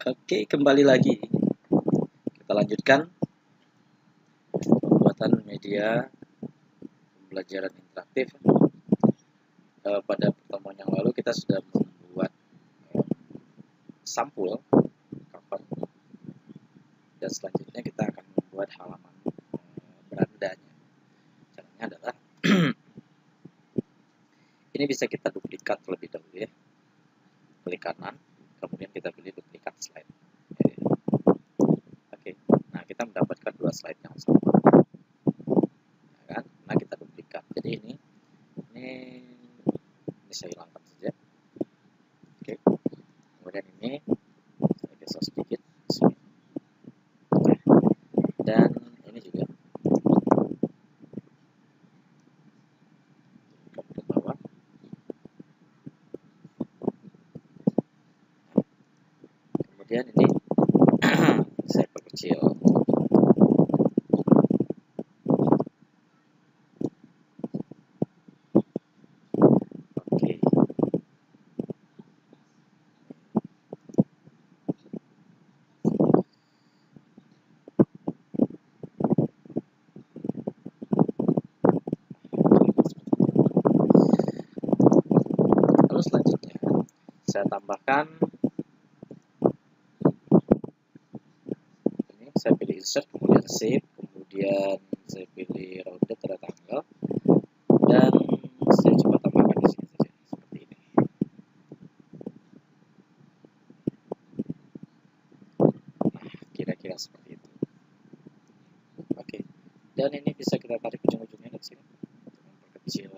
Oke, kembali lagi. Kita lanjutkan pembuatan media pembelajaran interaktif. Pada pertemuan yang lalu kita sudah membuat sampul cover, dan selanjutnya kita akan membuat halaman berandanya. Caranya adalah ini bisa kita duplikat terlebih dahulu ya. Klik kanan, kemudian kita pilih duplikat slide. Oke, nah kita mendapatkan dua slide yang sama, kan? Nah kita duplikat. Jadi ini saya hilangkan saja. Oke, kemudian ini saya geser sedikit sini. Dan ini juga ke bawah. Kemudian ini saya perkecil. Oke. Lalu selanjutnya saya tambahkan ini, saya pilih insert, kemudian save, kemudian saya pilih rounded rectangle, dan saya coba tambahkan di sini saja seperti ini. Nah, kira-kira seperti itu. Oke, dan ini bisa kita tarik ujung-ujungnya dari sini untuk memperkecil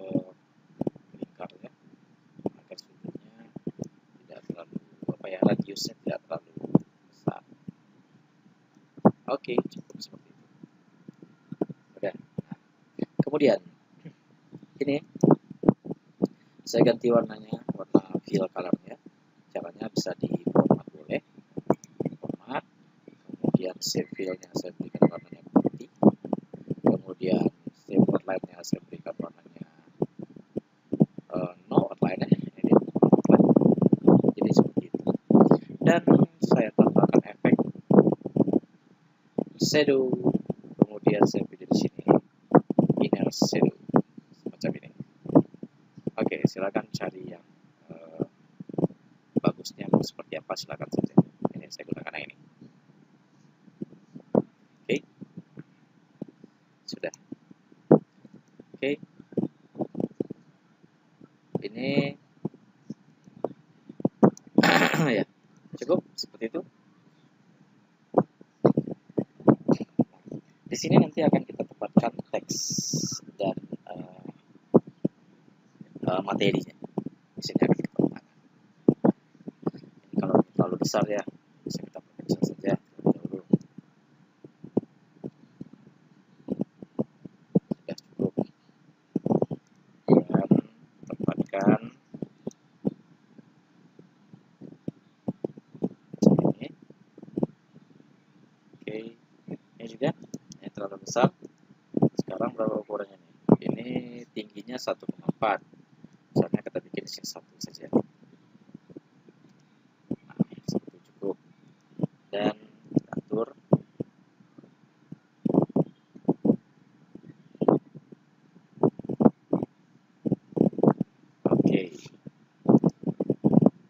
lingkarnya agar sudutnya tidak terlalu radiusnya tidak terlalu besar. Oke, cukup seperti itu. Udah. Nah, kemudian ini saya ganti warnanya, warna fill colornya. Caranya bisa di format boleh, format, kemudian save fillnya saya berikan warnanya putih, kemudian save outline-nya saya berikan warnanya no outline, ini outline. Jadi seperti itu. Dan saya tambahkan efek shadow, kemudian saya pilih di sini inner shadow semacam ini. Oke, silakan cari yang bagusnya mau seperti apa, silakan saja. Ini saya gunakan yang ini. Oke, sudah. Oke, ini ya cukup seperti itu. Di sini nanti akan kita tempatkan teks dan materinya. Di sini akan kita tempatkan. Kalau terlalu besar ya, bisa kita perkecil saja dahulu. Sudah cukup. Dan tempatkan sini. Oke, ini juga. Ini terlalu besar. Sekarang berapa ukurannya nih? Ini tingginya 1,4. Misalnya kita bikin di sini 1 saja. Nah, segitu cukup. Dan atur. Oke.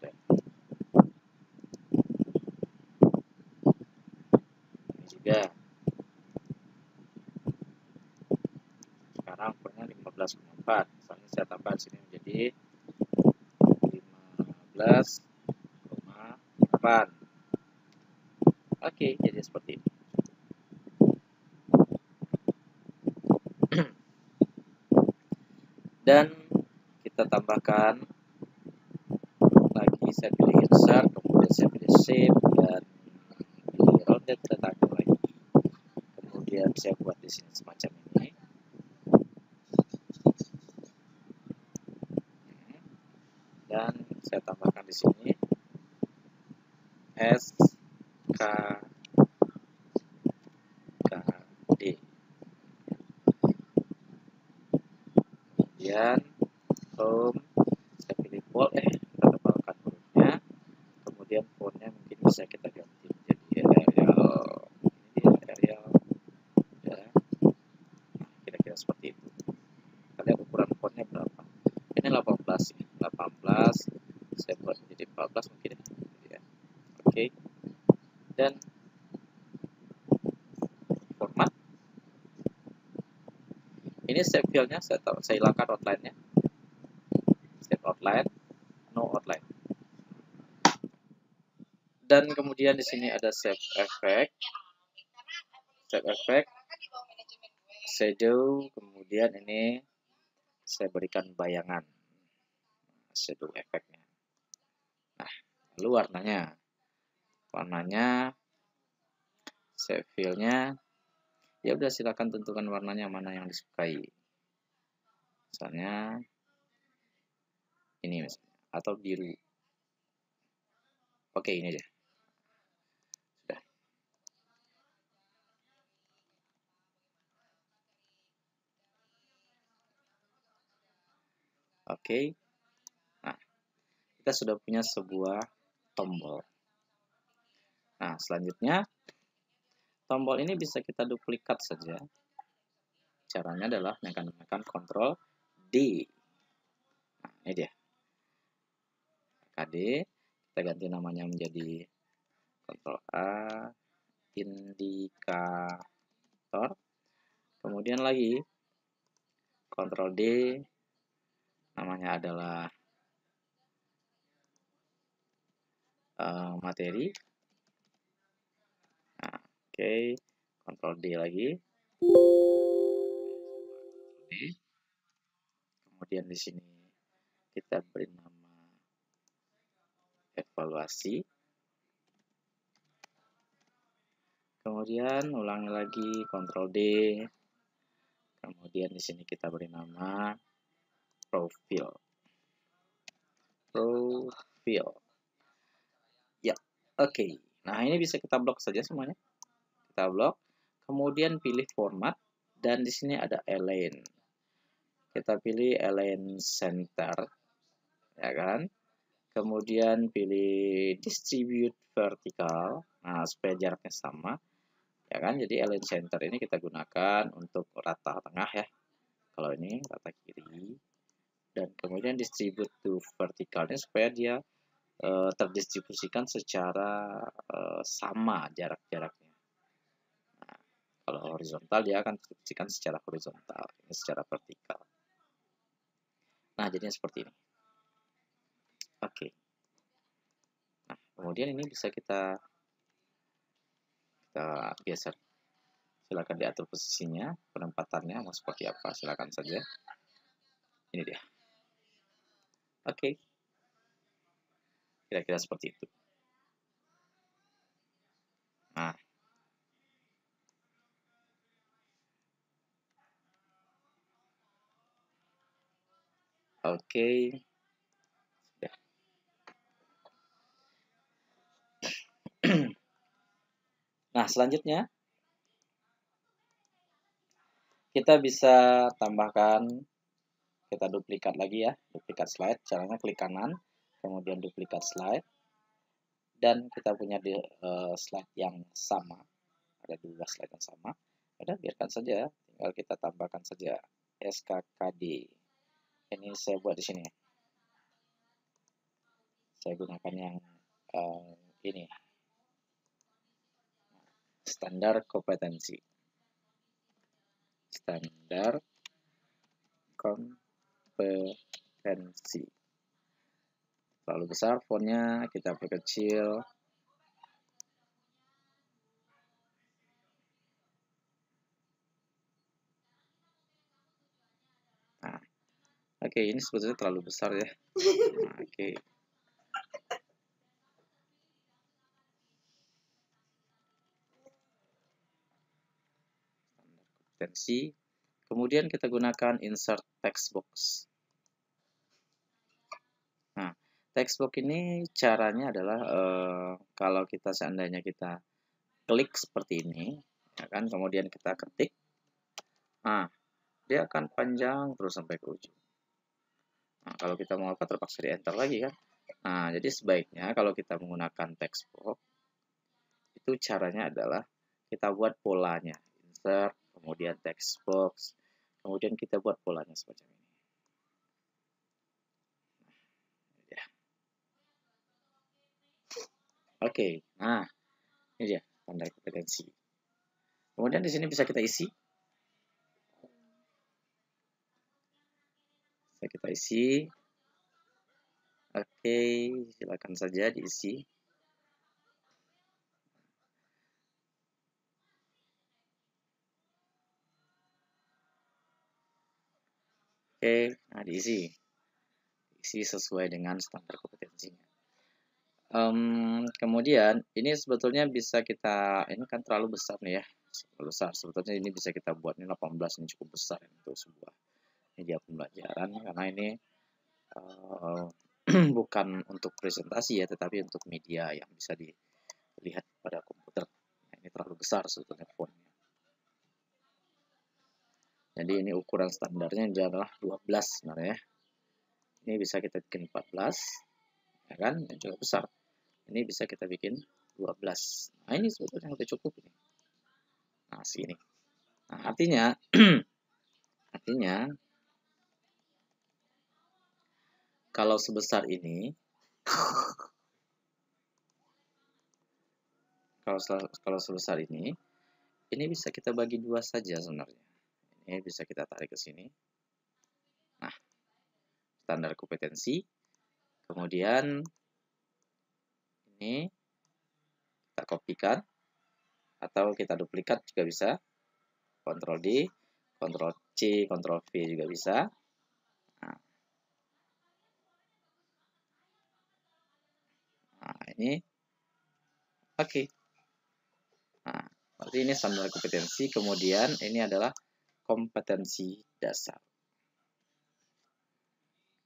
Dan ini juga. Sekarang ukurnya 15,4. Misalnya saya tambah di sini menjadi 15,8. Oke, jadi seperti ini. Dan kita tambahkan lagi, saya pilih insert, kemudian saya pilih shape, dan pilih rounded rectangle lagi. Kemudian saya buat di sini semacam ini. Dan saya tambahkan di sini SKKD. Kemudian home, saya pilih bold, kita tebalkan hurufnya. Kemudian fontnya mungkin bisa kita ganti seperti itu. Kita lihat ukuran fontnya berapa. Ini 18 ya. 18 saya buat menjadi 14 mungkin ya. Oke. Dan format. Ini save filenya saya hilangkan outline-nya. Save outline, no outline. Dan kemudian di sini ada save effect. Save effect, shadow, kemudian ini saya berikan bayangan shadow efeknya. Nah, lalu warnanya save filenya, ya udah silakan tentukan warnanya mana yang disukai. Misalnya ini misalnya, atau biru. Oke, ini aja. Sudah. Oke. Nah, kita sudah punya sebuah tombol. Nah, selanjutnya tombol ini bisa kita duplikat saja. Caranya adalah menekan Ctrl D. Nah, ini dia. KD, kita ganti namanya menjadi Ctrl A, indikator. Kemudian lagi Ctrl D, namanya adalah materi. Nah, oke, Ctrl D lagi. Kemudian di sini kita beri nama evaluasi. Kemudian ulangi lagi Ctrl D. Kemudian di sini kita beri nama profil. Ya, oke. Nah, ini bisa kita blok saja semuanya. Kita blok. Kemudian pilih format dan di sini ada align. Kita pilih align center, ya kan? Kemudian pilih distribute vertical. Nah, supaya jaraknya sama. Ya kan, jadi align center ini kita gunakan untuk rata tengah ya. Kalau ini rata kiri. Dan kemudian distribute to verticalnya supaya dia terdistribusikan secara sama jarak-jaraknya. Nah, kalau horizontal dia akan terdistribusikan secara horizontal, ini secara vertikal. Nah, jadinya seperti ini. Oke. Nah, kemudian ini bisa kita geser. Silakan diatur posisinya, penempatannya mau seperti apa, silakan saja. Ini dia. Oke. Kira-kira seperti itu. Nah. Oke. Sudah. Nah, selanjutnya kita bisa tambahkan, kita duplikat lagi ya, duplikat slide. Caranya klik kanan, kemudian duplikat slide, dan kita punya slide yang sama. Ada 2 slide yang sama. Udah, biarkan saja, tinggal kita tambahkan saja SKKD. Ini saya buat di sini. Saya gunakan yang ini. Standar kompetensi. Standar kompetensi. Terlalu besar fontnya, kita perkecil. Nah, oke, ini sebetulnya terlalu besar ya. Nah, oke. Kompetensi. Kemudian kita gunakan insert text box. Nah, text box ini caranya adalah kalau kita seandainya kita klik seperti ini, ya kan, kemudian kita ketik, nah, dia akan panjang terus sampai ke ujung. Nah, kalau kita mau apa terpaksa di enter lagi kan. Nah, jadi sebaiknya kalau kita menggunakan text box, itu caranya adalah kita buat polanya, insert, kemudian text box, Kemudian kita buat polanya semacam ini. Ya. Oke, nah ini dia standar kompetensi. Kemudian di sini bisa kita isi. Bisa kita isi. Oke, silakan saja diisi. Oke, nah diisi. Isi sesuai dengan standar kompetensinya. Kemudian ini sebetulnya bisa kita, ini kan terlalu besar nih ya, terlalu besar. Sebetulnya ini bisa kita buat, ini 18, ini cukup besar untuk sebuah media pembelajaran, karena ini bukan untuk presentasi ya, tetapi untuk media yang bisa dilihat pada komputer. Nah, ini terlalu besar sebetulnya fontnya. Jadi ini ukuran standarnya adalah 12 sebenarnya. Ini bisa kita bikin 14, ya kan? Yang cukup besar. Ini bisa kita bikin 12. Nah, ini sebetulnya udah cukup ini. Nah, sini. Nah, artinya kalau sebesar ini, kalau sebesar ini bisa kita bagi dua saja sebenarnya. Ini bisa kita tarik ke sini. Nah, standar kompetensi. Kemudian ini kita kopikan atau kita duplikat juga bisa. Ctrl D, Ctrl C, Ctrl V juga bisa. Nah, ini oke. Nah, berarti ini standar kompetensi. Kemudian ini adalah kompetensi dasar.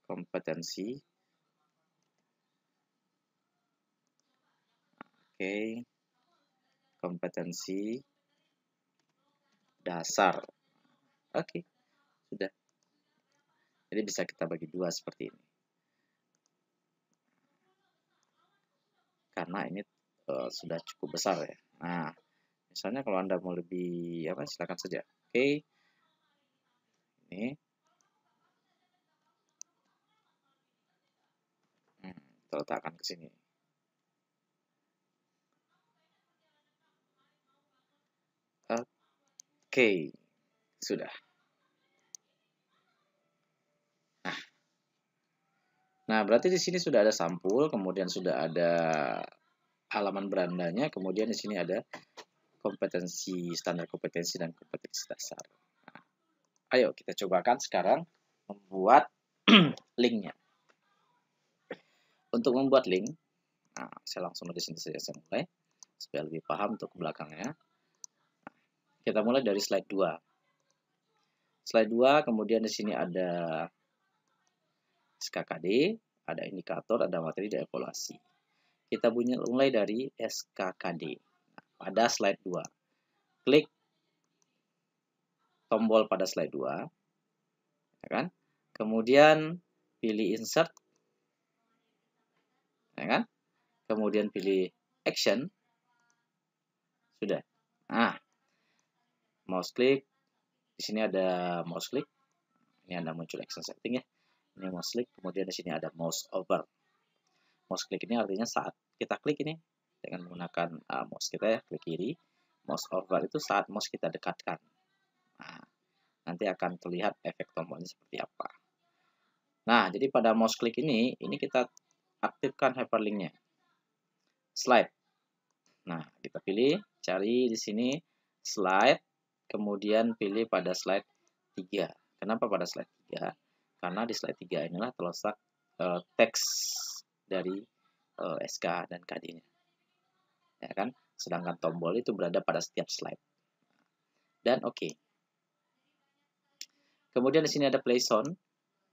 Kompetensi. Oke. Kompetensi dasar. Oke. Sudah. Jadi bisa kita bagi dua seperti ini. Karena ini sudah cukup besar ya. Nah, misalnya kalau Anda mau lebih apa, silakan saja. Oke. Ini. Kita letakkan ke sini. Oke. Sudah. Nah, berarti di sini sudah ada sampul, kemudian sudah ada halaman berandanya, kemudian di sini ada kompetensi, standar kompetensi, dan kompetensi dasar. Nah, ayo kita cobakan sekarang membuat linknya. Untuk membuat link, nah, saya langsung di sini saja saya mulai supaya lebih paham untuk belakangnya. Kita mulai dari slide 2. Slide 2, kemudian di sini ada SKKD, ada indikator, ada materi, dan evaluasi. Kita mulai dari SKKD. Nah, pada slide 2. Klik tombol pada slide 2. Ya kan? Kemudian pilih insert. Ya kan? Kemudian pilih action. Sudah. Nah, mouse klik. Di sini ada mouse klik. Ini Anda muncul action setting ya. Ini mouse klik, kemudian di sini ada mouse over. Mouse klik ini artinya saat kita klik ini dengan menggunakan mouse kita ya, klik kiri. Mouse over itu saat mouse kita dekatkan. Nah, nanti akan terlihat efek tombolnya seperti apa. Nah, jadi pada mouse klik ini kita aktifkan hyperlinknya. Slide. Nah, kita pilih, cari di sini slide, kemudian pilih pada slide 3. Kenapa pada slide 3? Karena di slide 3 inilah terletak teks dari SK dan KD-nya. Ya kan? Sedangkan tombol itu berada pada setiap slide. Dan oke. Kemudian di sini ada play sound.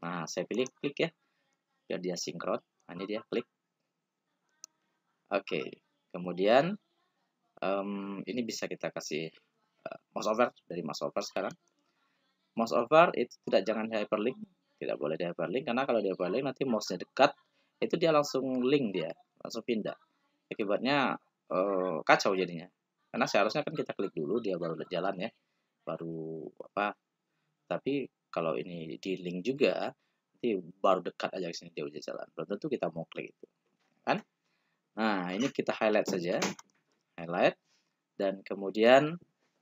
Nah, saya pilih klik ya. Biar dia sinkron. Nah, ini dia klik. Oke. Kemudian ini bisa kita kasih mouse over, dari mouse over sekarang. Mouse over itu jangan hyperlink, tidak boleh di hyperlink, karena kalau di hyperlink nanti mouse-nya dekat, itu dia langsung link, dia langsung pindah. Akibatnya kacau jadinya. Karena seharusnya kan kita klik dulu, dia baru jalan ya, baru Tapi kalau ini di link juga, nanti baru dekat aja ke sini dia udah jalan. Belum tentu kita mau klik itu, kan? Nah, ini kita highlight saja, highlight, dan kemudian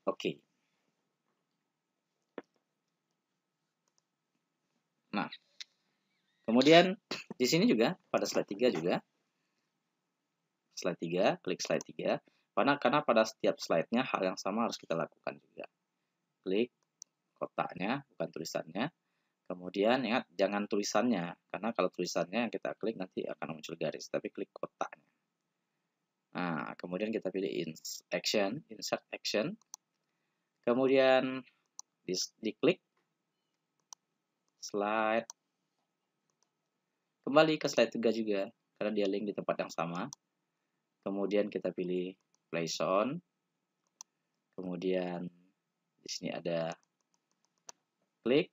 oke. Nah, kemudian di sini juga pada slide 3 juga, slide 3, klik slide 3, karena pada setiap slide-nya hal yang sama harus kita lakukan juga. Klik kotaknya, bukan tulisannya. Kemudian ingat jangan tulisannya, karena kalau tulisannya yang kita klik nanti akan muncul garis, tapi klik kotaknya. Nah, kemudian kita pilih insert action. Kemudian diklik slide. Kembali ke slide 3 juga, karena dia link di tempat yang sama. Kemudian kita pilih place on. Kemudian di sini ada klik.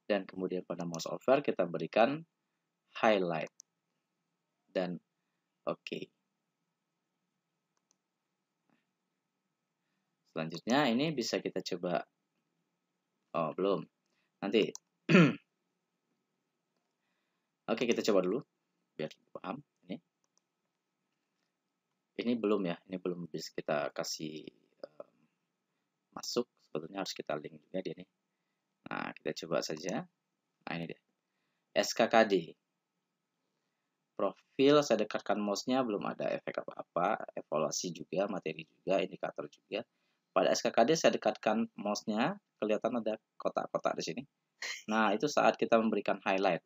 Dan kemudian pada mouse over kita berikan highlight. Dan oke. Selanjutnya ini bisa kita coba. Oh, belum. Nanti. Oke, kita coba dulu biar paham. Ini belum ya, ini belum bisa kita kasih masuk. Sebetulnya harus kita link juga dia nih. Nah, kita coba saja. Nah, ini dia. SKKD. Profil saya dekatkan mouse-nya, belum ada efek apa-apa. Evaluasi juga, materi juga, indikator juga. Pada SKKD saya dekatkan mouse-nya, kelihatan ada kotak-kotak di sini. Nah, itu saat kita memberikan highlight.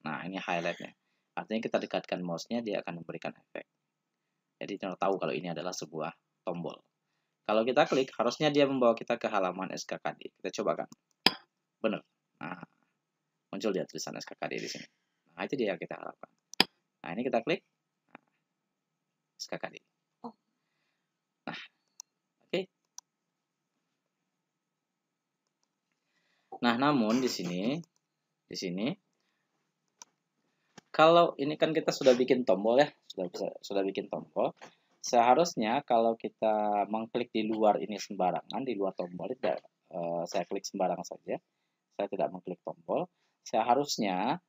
Nah, ini highlight-nya. Artinya kita dekatkan mouse-nya, dia akan memberikan efek. Jadi kita tahu kalau ini adalah sebuah tombol. Kalau kita klik, harusnya dia membawa kita ke halaman SKKD. Kita coba kan. Benar. Nah, muncul dia tulisan SKKD di sini. Nah, itu dia yang kita harapkan. Nah, ini kita klik. Nah, SKKD. Nah, oke. Nah, namun di sini, kalau ini kan kita sudah bikin tombol ya, sudah bikin tombol. Seharusnya kalau kita mengklik di luar ini sembarangan, di luar tombol, saya klik sembarangan saja, saya tidak mengklik tombol, seharusnya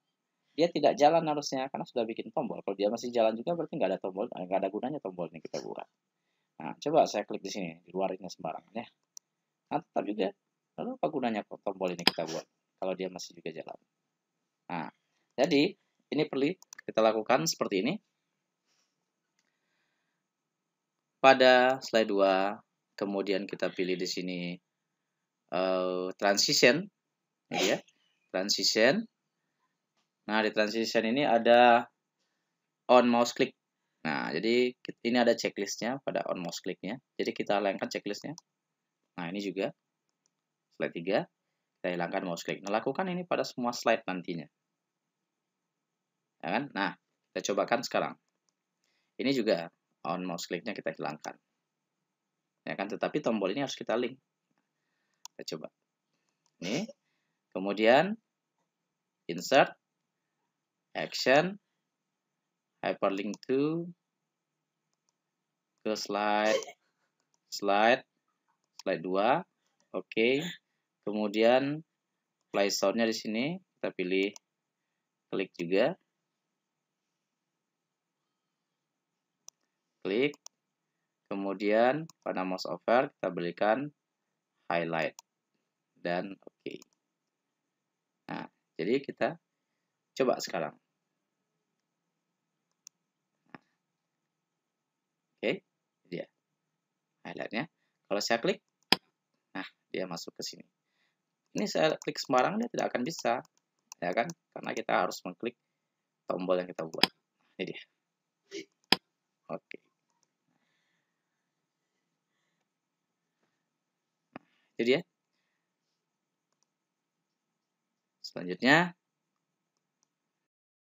dia tidak jalan harusnya, karena sudah bikin tombol. Kalau dia masih jalan juga berarti nggak ada tombol, nggak ada gunanya tombol ini kita buat. Nah, coba saya klik di sini, di luar ini sembarangan ya. Nah, tetap juga, lalu apa gunanya tombol ini kita buat, kalau dia masih juga jalan. Nah, jadi ini perlu kita lakukan seperti ini. Pada slide 2, kemudian kita pilih di sini transition, ini ya, transition. Nah, di transition ini ada on mouse click. Nah, jadi ini ada checklistnya pada on mouse click-nya. Jadi kita hilangkan checklistnya. Nah, ini juga slide 3, kita hilangkan mouse click. Nah, lakukan ini pada semua slide nantinya. Ya kan? Nah, kita cobakan sekarang. Ini juga on mouse click-nya kita hilangkan. Ya kan? Tetapi tombol ini harus kita link. Kita coba. Ini. Kemudian insert action hyperlink to ke slide 2. Oke. Kemudian play sound-nya di sini kita pilih klik juga. Klik. Kemudian pada mouse over kita berikan highlight dan oke. Nah, jadi kita coba sekarang. Oke, dia highlightnya. Kalau saya klik, nah dia masuk ke sini. Ini saya klik sembarang dia tidak akan bisa, ya kan? Karena kita harus mengklik tombol yang kita buat. Ini dia. Oke. Itu dia. Selanjutnya